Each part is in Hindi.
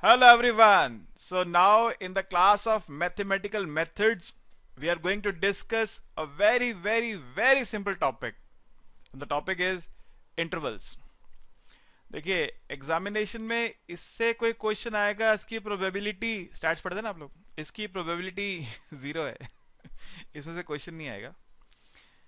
Hello everyone. So now in the class of mathematical methods, we are going to discuss a very simple topic. The topic is intervals. देखिए एग्जामिनेशन में इससे कोई क्वेश्चन आएगा, इसकी प्रोबेबिलिटी स्टैट्स पढ़ते हैं ना आप लोग, इसकी प्रोबेबिलिटी जीरो है। इसमें से क्वेश्चन नहीं आएगा।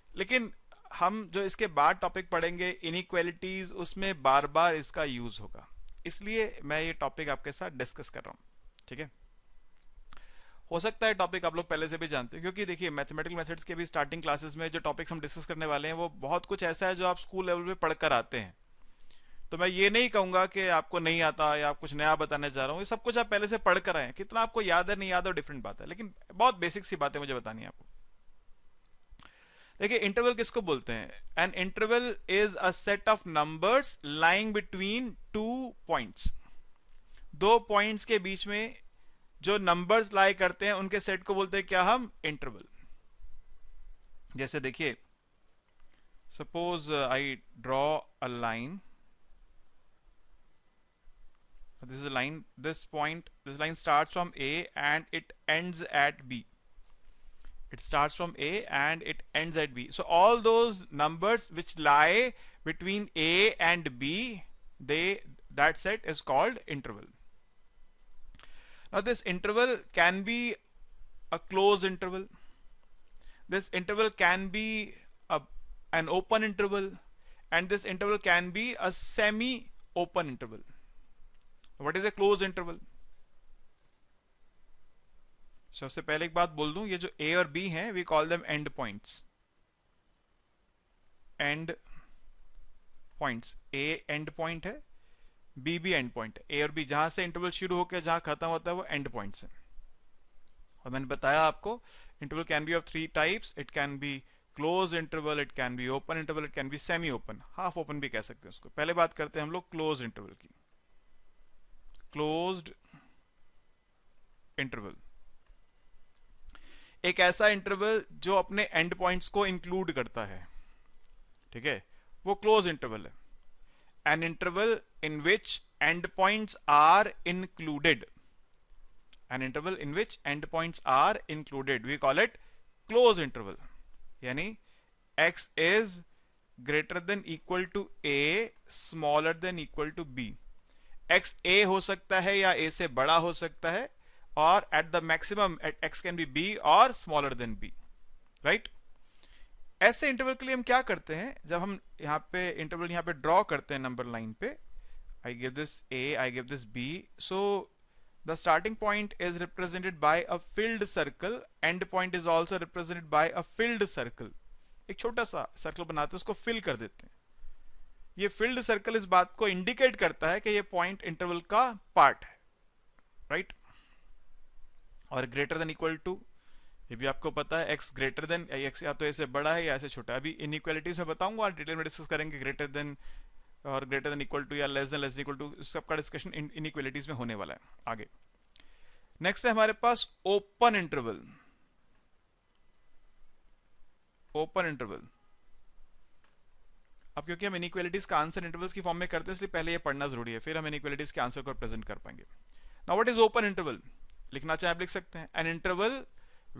लेकिन हम जो इसके बाद टॉपिक पढ़ेंगे इनइक्वालिटीज, उसमें बार बार इसका यूज होगा, इसलिए मैं ये टॉपिक आपके साथ डिस्कस कर रहा हूं। ठीक है, हो सकता है टॉपिक आप लोग पहले से भी जानते हैं, क्योंकि देखिए मैथमेटिकल मेथड्स के भी स्टार्टिंग क्लासेस में जो टॉपिक्स हम डिस्कस करने वाले हैं वो बहुत कुछ ऐसा है जो आप स्कूल लेवल पे पढ़कर आते हैं। तो मैं ये नहीं कहूंगा कि आपको नहीं आता या आप कुछ नया बताने जा रहा हूँ। ये सब कुछ आप पहले से पढ़ कर आए हैं, कितना आपको याद है नहीं याद है डिफरेंट बात है, लेकिन बहुत बेसिक सी बातें मुझे बतानी है आपको। देखिए इंटरवल किसको बोलते हैं? An interval is a set of numbers lying between two points. दो पॉइंट्स के बीच में जो नंबर्स लाई करते हैं उनके सेट को बोलते हैं क्या हम? इंटरवल। जैसे देखिए, suppose I draw a line, this is a line, this point, this line starts from A and it ends at B. It starts from A and it ends at B. So all those numbers which lie between A and B, that set is called interval. Now this interval can be a closed interval. This interval can be an open interval, and this interval can be a semi-open interval. What is a closed interval? सबसे पहले एक बात बोल दूं, ये जो A और B हैं we call them end points. End points. A end point है, B भी end point है। A और B जहां से इंटरवल शुरू होकर जहां खत्म होता है वो end points है। और मैंने बताया आपको interval can be of three types. It can be close interval, it can be open interval, it can be semi open, half open भी कह सकते हैं उसको। पहले बात करते हैं हम लोग क्लोज इंटरवल की। क्लोज्ड इंटरवल एक ऐसा इंटरवल जो अपने एंड पॉइंट्स को इंक्लूड करता है। ठीक है, वो क्लोज इंटरवल है। An interval in which end points are included, an interval in which endpoints are included, we call it close interval। यानी x is greater than equal to a smaller than equal to b। x a हो सकता है या a से बड़ा हो सकता है, और at the maximum x can be b or smaller than b, right? ऐसे इंटरवल के लिए हम क्या करते हैं, जब हम यहाँ पे इंटरवल यहाँ पे ड्रॉ करते हैं नंबर लाइन पे, I give this a, I give this b, so the starting point is represented by a filled circle, end point is also represented by a filled circle। एक छोटा सा सर्कल बनाते हैं, उसको फिल कर देते हैं। ये फिल्ड सर्कल इस बात को इंडिकेट करता है कि ये पॉइंट इंटरवल का पार्ट है, राइट? और ग्रेटर देन इक्वल टू, ये भी आपको पता है, x ग्रेटर देन x या तो ऐसे बड़ा है या ऐसे छोटा है। अभी इनइक्वालिटीज में बताऊंगा, डिटेल में डिस्कस करेंगे ग्रेटर देन और ग्रेटर देन इक्वल टू या लेस देन इक्वल टू, सबका डिस्कशन इनइक्वालिटीज में होने वाला है आगे। नेक्स्ट है हमारे पास ओपन इंटरवल। ओपन इंटरवल, अब क्योंकि हम इनइक्वालिटीज का आंसर इंटरवल्स की फॉर्म में करते हैं, इसलिए पहले ये पढ़ना जरूरी है, फिर हम इनइक्वालिटीज के आंसर को प्रेजेंट कर पाएंगे। Now what is open interval? लिखना चाहे आप लिख सकते हैं, an interval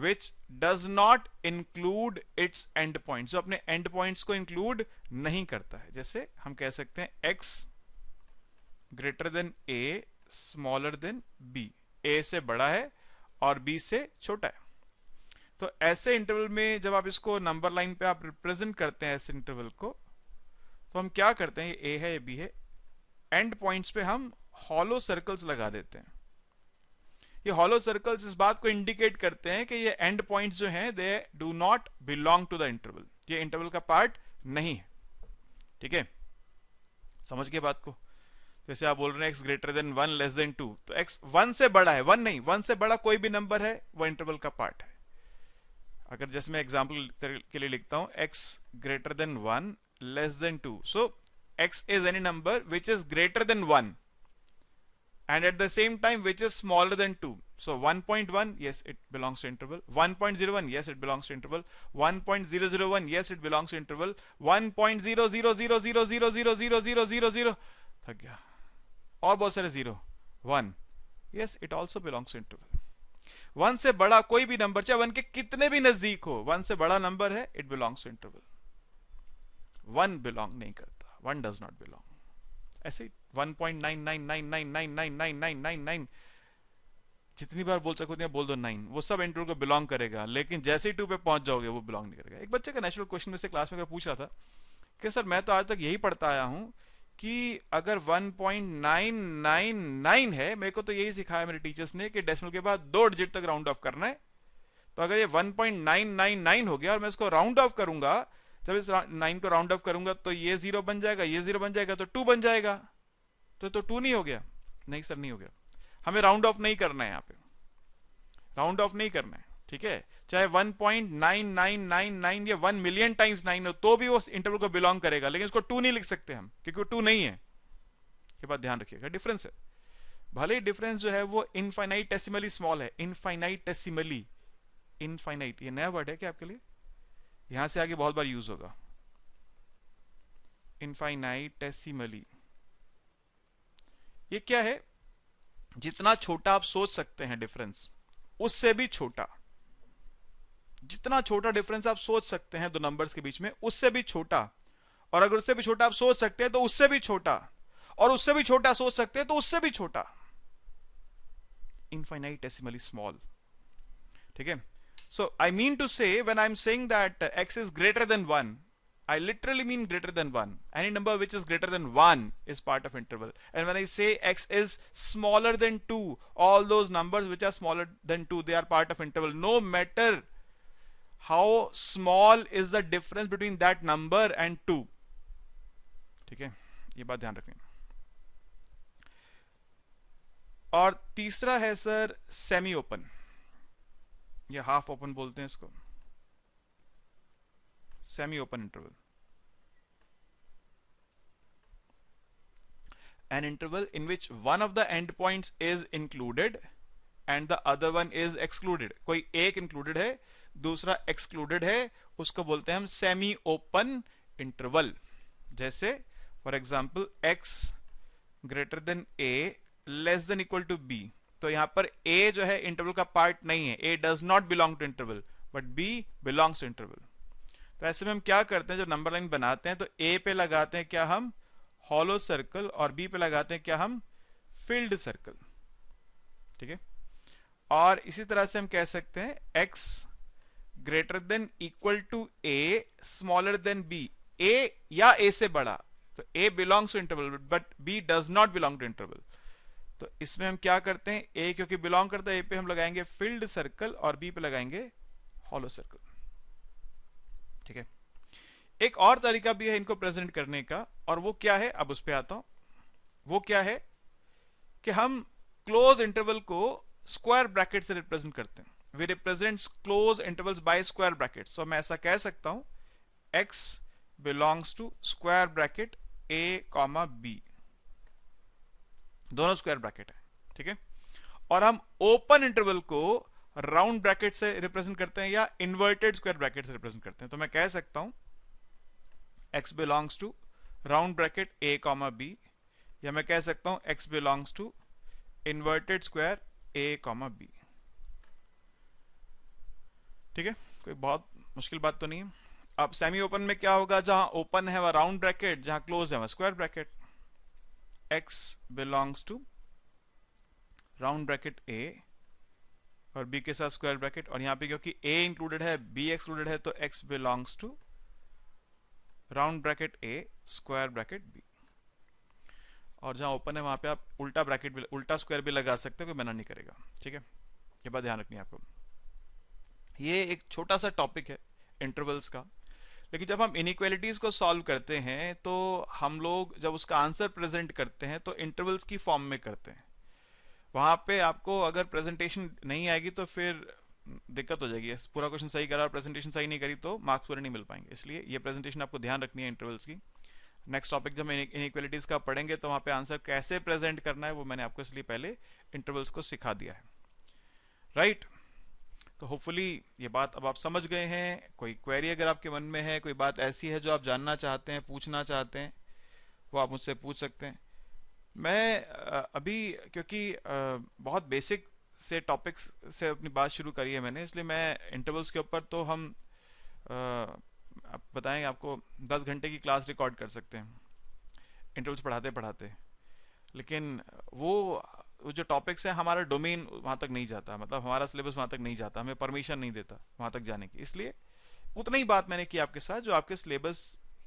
which does not include its end points, जो अपने end points को include नहीं करता है। जैसे हम कह सकते हैं x greater than a smaller than b, a से बड़ा है और b से छोटा है। तो ऐसे इंटरवल में जब आप इसको नंबर लाइन पे आप रिप्रेजेंट करते हैं ऐसे इंटरवल को, तो हम क्या करते हैं, ये a है ये b है, एंड पॉइंट्स पे हम हॉलो सर्कल्स लगा देते हैं। ये हॉलो सर्कल्स इस बात को इंडिकेट करते हैं कि ये एंड पॉइंट्स जो हैं they do not belong to the interval, ये इंटरवल का पार्ट नहीं है। ठीक है, समझ गए बात को? जैसे आप बोल रहे हैं x greater then 1 less than 2, तो x 1 से बड़ा है, 1 नहीं, 1 से बड़ा कोई भी नंबर है वो इंटरवल का पार्ट है। अगर जैसे मैं एग्जांपल के लिए लिखता हूं x greater then 1 less than 2, so x is any number which is greater than 1 and at the same time which is smaller than 2. So 1.1, yes, it belongs to interval. 1.01, yes, it belongs to interval. 1.001, yes, it belongs to interval. 1.00000000000 थक गया, और बहुत सारे zero, 1 yes, it also belongs to interval. One से बड़ा कोई भी नंबर, चाहे वन के कितने भी नजदीक हो, वन से बड़ा नंबर है, it belongs to interval. One belong नहीं करता, वन डज नॉट बिलोंग। ऐसे 1.9999999999 जितनी बार बोल सको उतनी बोल दो 9, वो सब इंटरवल को बिलोंग करेगा, लेकिन जैसे ही 2 पे पहुंच जाओगे वो बिलोंग नहीं करेगा। एक बच्चे का नेचुरल क्वेश्चन में से क्लास में पूछ रहा था कि सर मैं तो आज तक यही पढ़ता आया हूं कि अगर 1.999 है, मेरे को तो यही सिखाया मेरे टीचर्स ने कि डेसिमल के बाद 2 डिजिट तक राउंड ऑफ करना है। तो अगर ये 1.999 हो गया और मैं इसको राउंड ऑफ करूंगा, जब इस 9 को राउंड ऑफ करूंगा तो ये 0 बन जाएगा, ये 0 बन जाएगा, तो 2 बन जाएगा। तो 2 नहीं हो गया? नहीं सर, नहीं हो गया। हमें राउंड ऑफ नहीं करना है, यहाँ पे राउंड ऑफ नहीं करना है, ठीक है। चाहे 1.9999 या 1 मिलियन टाइम्स 9 हो तो भी वो इंटरवल को बिलोंग करेगा, लेकिन उसको 2 नहीं लिख सकते हम, क्योंकि वो 2 नहीं है। ये बात ध्यान रखिएगा, डिफरेंस है। भले ही डिफरेंस जो है वो इनफाइनाइटेसिमली स्मॉल है, इनफाइनाइटेसिमली, इनफाइनाइट ये नया वर्ड है क्या आपके लिए? यहां से आगे बहुत बार यूज होगा, इनफाइनाइटेसिमली। ये क्या है? जितना छोटा आप सोच सकते हैं डिफरेंस, उससे भी छोटा। जितना छोटा डिफरेंस आप सोच सकते हैं दो नंबर्स के बीच में, उससे भी छोटा। और अगर उससे भी छोटा आप सोच सकते हैं तो उससे भी छोटा, और उससे भी छोटा सोच सकते हैं तो उससे भी छोटा। इनफाइनाइटेसिमली स्मॉल, ठीक है। सो आई मीन टू से when I am saying that x is greater than 1, I literally mean greater than 1. Any number which is greater than 1 is part of interval. And when I say x is smaller than 2, all those numbers which are smaller than 2, they are part of interval. No matter how small is the difference between that number and 2. ठीक है, ये बात ध्यान रखनी। और तीसरा है सर सेमी ओपन, या हाफ ओपन बोलते हैं इसको, semi open interval. An interval in which one of the endpoints is included and the other one is excluded. कोई एक included है, दूसरा excluded है, उसको बोलते हैं हम सेमी ओपन इंटरवल। जैसे for example x greater than a less than equal to b। तो यहां पर a जो है इंटरवल का पार्ट नहीं है, a does not belong to interval, but b belongs to interval. तो ऐसे में हम क्या करते हैं, जब नंबर लाइन बनाते हैं तो a पे लगाते हैं क्या हम हॉलो सर्कल, और बी पे लगाते हैं क्या हम फिल्ड सर्कल, ठीक है। और इसी तरह से हम कह सकते हैं x greater than equal to a smaller than b, a या a से बड़ा। तो a belongs to interval but b does not belong to interval. तो इसमें हम क्या करते हैं, a क्योंकि बिलोंग करता है a पे हम लगाएंगे फिल्ड सर्कल और b पे लगाएंगे हॉलो सर्कल, ठीक है। एक और तरीका भी है इनको प्रेजेंट करने का, और वो क्या है, अब उस पे आता हूं। वो क्या है कि हम क्लोज इंटरवल को स्क्वायर ब्रैकेट से रिप्रेजेंट करते हैं। We represent closed intervals by square bracket. So मैं ऐसा कह सकता हूं x belongs to square bracket a comma b, दोनों स्क्वायर ब्रैकेट है, ठीक है। और हम ओपन इंटरवल को राउंड ब्रैकेट से रिप्रेजेंट करते हैं या इन्वर्टेड स्क्वायर ब्रैकेट से रिप्रेजेंट करते हैं। तो मैं कह सकता हूं x belongs to round bracket a comma b, या मैं कह सकता हूं x belongs to inverted square a comma b, ठीक है। कोई बहुत मुश्किल बात तो नहीं है। अब सेमी ओपन में क्या होगा, जहां ओपन है वह राउंड ब्रैकेट, जहां क्लोज है वह square bracket. x belongs to round bracket a और b के साथ स्क्वायर ब्रैकेट, और यहां पे क्योंकि a इंक्लूडेड है b एक्सक्लूडेड है, तो x belongs to round bracket a square bracket b। और जहां ओपन है वहां पे आप उल्टा ब्रैकेट भी, उल्टा स्क्वायर भी लगा सकते हो, कोई मना नहीं करेगा, ठीक है। ये बात ध्यान रखनी है आपको। ये एक छोटा सा टॉपिक है इंटरवल्स का, लेकिन जब हम इनइक्वालिटीज को सॉल्व करते हैं तो हम लोग जब उसका आंसर प्रेजेंट करते हैं तो इंटरवल्स की फॉर्म में करते हैं। वहां पे आपको अगर प्रेजेंटेशन नहीं आएगी तो फिर दिक्कत हो जाएगी। पूरा क्वेश्चन सही करा और प्रेजेंटेशन सही नहीं करी तो मार्क्स पूरे नहीं मिल पाएंगे। इसलिए ये प्रेजेंटेशन आपको ध्यान रखनी है इंटरवल्स की। नेक्स्ट टॉपिक जब इनइक्वालिटीज का पढ़ेंगे तो वहां पे आंसर कैसे प्रेजेंट करना है वो मैंने आपको इसलिए पहले इंटरवल्स को सिखा दिया है, राइट। तो होपफुली ये बात अब आप समझ गए हैं। कोई क्वेरी अगर आपके मन में है, कोई बात ऐसी है जो आप जानना चाहते हैं, पूछना चाहते हैं, वो आप मुझसे पूछ सकते हैं। मैं अभी क्योंकि बहुत बेसिक से टॉपिक्स से अपनी बात शुरू करी है मैंने, इसलिए मैं इंटरवल्स के ऊपर तो हम आप बताएंगे, आपको 10 घंटे की क्लास रिकॉर्ड कर सकते हैं इंटरवल्स पढ़ाते पढ़ाते। लेकिन वो वो जो टॉपिक्स है, हमारा डोमेन वहां तक नहीं जाता, मतलब हमारा सिलेबस वहां तक नहीं जाता, हमें परमिशन नहीं देता वहां तक जाने की। इसलिए उतना ही बात मैंने की आपके साथ जो आपके सिलेबस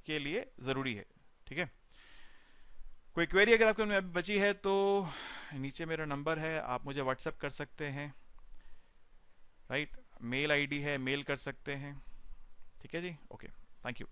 के लिए जरूरी है। ठीक है, कोई क्वेरी अगर आपके मन में अभी बची है तो नीचे मेरा नंबर है, आप मुझे व्हाट्सएप कर सकते हैं। राइट, मेल आईडी है, मेल कर सकते हैं। ठीक है जी, ओके, थैंक यू।